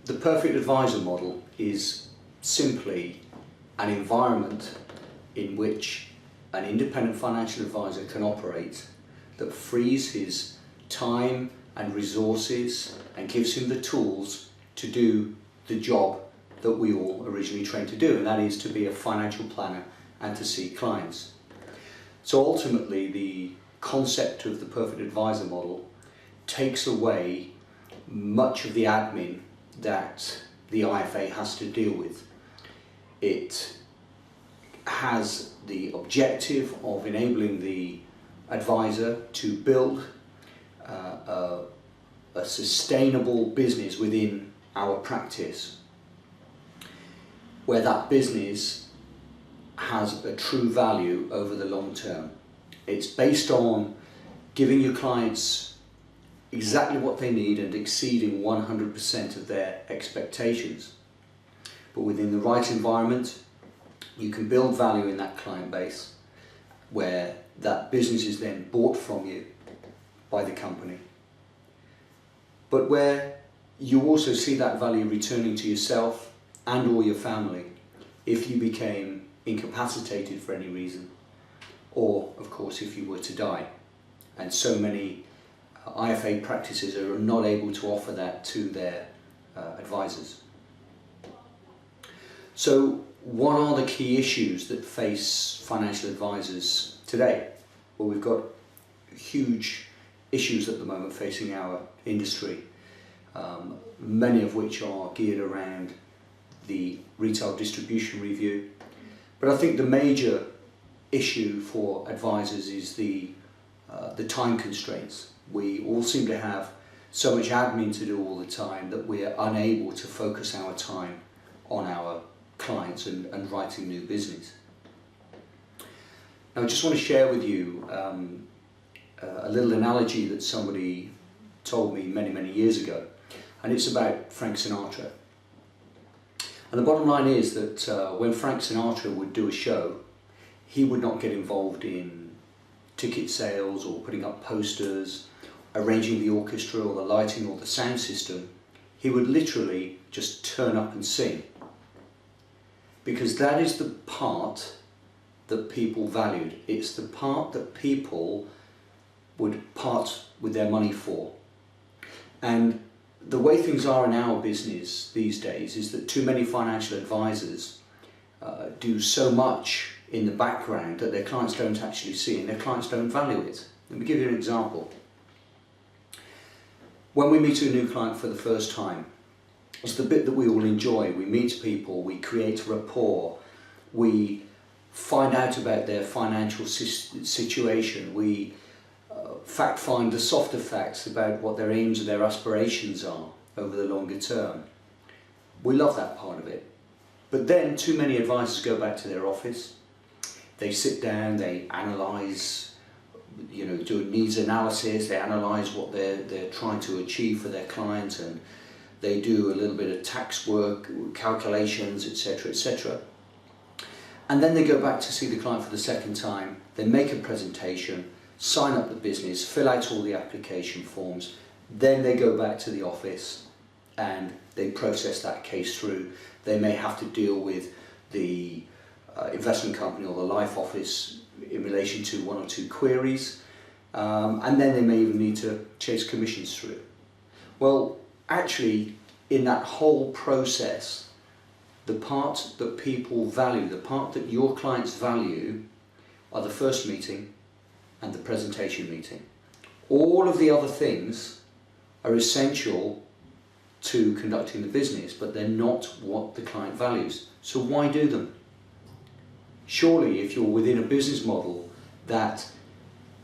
The perfect advisor model is simply an environment in which an independent financial advisor can operate that frees his time and resources and gives him the tools to do the job that we all originally trained to do, and that is to be a financial planner and to see clients. So ultimately, the concept of the perfect advisor model takes away much of the admin that the IFA has to deal with. It has the objective of enabling the advisor to build a sustainable business within our practice, where that business has a true value over the long term. It's based on giving your clients exactly what they need and exceeding 100% of their expectations. But within the right environment, you can build value in that client base where that business is then bought from you by the company, but where you also see that value returning to yourself and or your family if you became incapacitated for any reason, or of course if you were to die. And so many IFA practices are not able to offer that to their advisors. So what are the key issues that face financial advisors today? Well, we've got huge issues at the moment facing our industry, many of which are geared around the retail distribution review. But I think the major issue for advisors is the time constraints. We all seem to have so much admin to do all the time that we are unable to focus our time on our clients and writing new business. Now I just want to share with you a little analogy that somebody told me many years ago, and it's about Frank Sinatra. And the bottom line is that when Frank Sinatra would do a show, he would not get involved in ticket sales or putting up posters, arranging the orchestra or the lighting or the sound system. He would literally just turn up and sing, because that is the part that people valued. It's the part that people would part with their money for. And the way things are in our business these days is that too many financial advisors do so much in the background that their clients don't actually see, and their clients don't value it. Let me give you an example. When we meet a new client for the first time, it's the bit that we all enjoy. We meet people, we create rapport, we find out about their financial situation, we fact find the softer facts about what their aims and their aspirations are over the longer term. We love that part of it. But then too many advisors go back to their office, they sit down, they analyse, do a needs analysis, they analyse what they're trying to achieve for their client, and they do a little bit of tax work, calculations, etc, etc. And then they go back to see the client for the second time, they make a presentation, sign up the business, fill out all the application forms, then they go back to the office and they process that case through. They may have to deal with the investment company or the life office in relation to one or two queries, and then they may even need to chase commissions through. Well, actually, in that whole process, the part that people value, the part that your clients value, are the first meeting and the presentation meeting. All of the other things are essential to conducting the business, but they're not what the client values. So why do them? Surely, if you're within a business model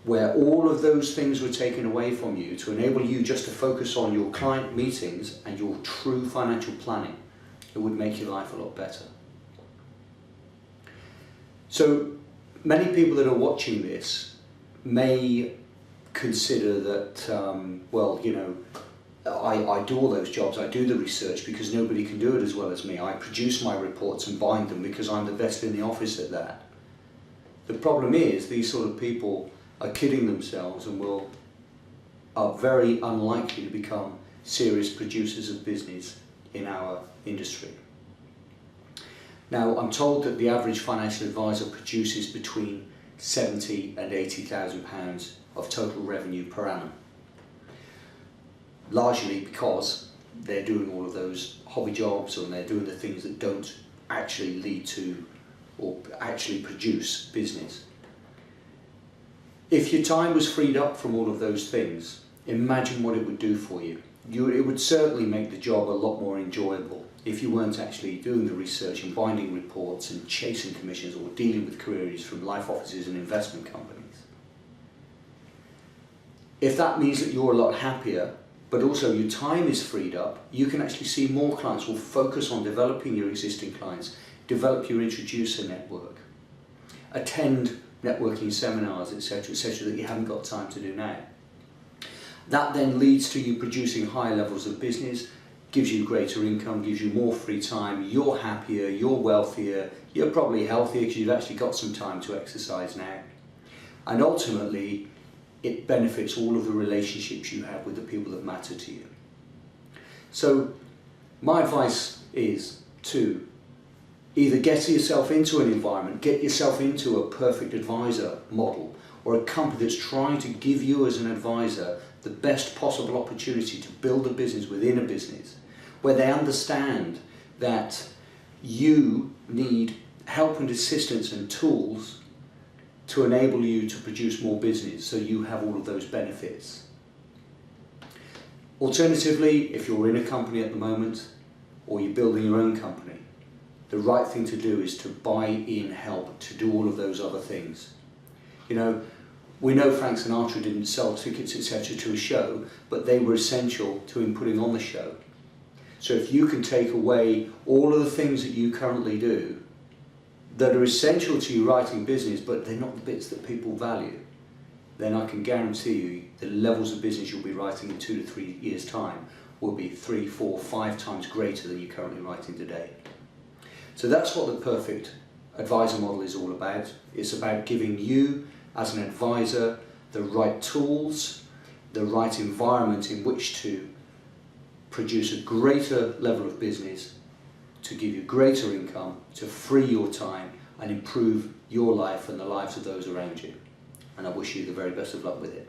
where all of those things were taken away from you to enable you just to focus on your client meetings and your true financial planning, it would make your life a lot better. So many people that are watching this may consider that, I do all those jobs, I do the research because nobody can do it as well as me. I produce my reports and bind them because I'm the best in the office at that. The problem is these sort of people are kidding themselves and will are very unlikely to become serious producers of business in our industry. Now, I'm told that the average financial advisor produces between 70 and 80,000 pounds of total revenue per annum, largely because they're doing all of those hobby jobs, and they're doing the things that don't actually lead to or actually produce business. If your time was freed up from all of those things, imagine what it would do for you. It would certainly make the job a lot more enjoyable if you weren't actually doing the research and binding reports and chasing commissions or dealing with queries from life offices and investment companies. If that means that you're a lot happier, but also your time is freed up, you can actually see more clients, will focus on developing your existing clients, develop your introducer network, attend networking seminars, etc., that you haven't got time to do now. That then leads to you producing high levels of business, gives you greater income, gives you more free time, you're happier, you're wealthier, you're probably healthier because you've actually got some time to exercise now. And ultimately, it benefits all of the relationships you have with the people that matter to you. So my advice is to either get yourself into an environment, get yourself into a perfect advisor model, or a company that's trying to give you as an advisor the best possible opportunity to build a business within a business, where they understand that you need help and assistance and tools to enable you to produce more business, so you have all of those benefits. Alternatively, if you're in a company at the moment, or you're building your own company, the right thing to do is to buy in help to do all of those other things. You know, we know Frank Sinatra didn't sell tickets, etc. to a show, but they were essential to him putting on the show. So if you can take away all of the things that you currently do that are essential to you writing business, but they're not the bits that people value, then I can guarantee you the levels of business you'll be writing in 2 to 3 years' time will be 3, 4, 5 times greater than you're currently writing today. So that's what the perfect advisor model is all about. It's about giving you as an advisor the right tools, the right environment in which to produce a greater level of business, to give you greater income, to free your time and improve your life and the lives of those around you. And I wish you the very best of luck with it.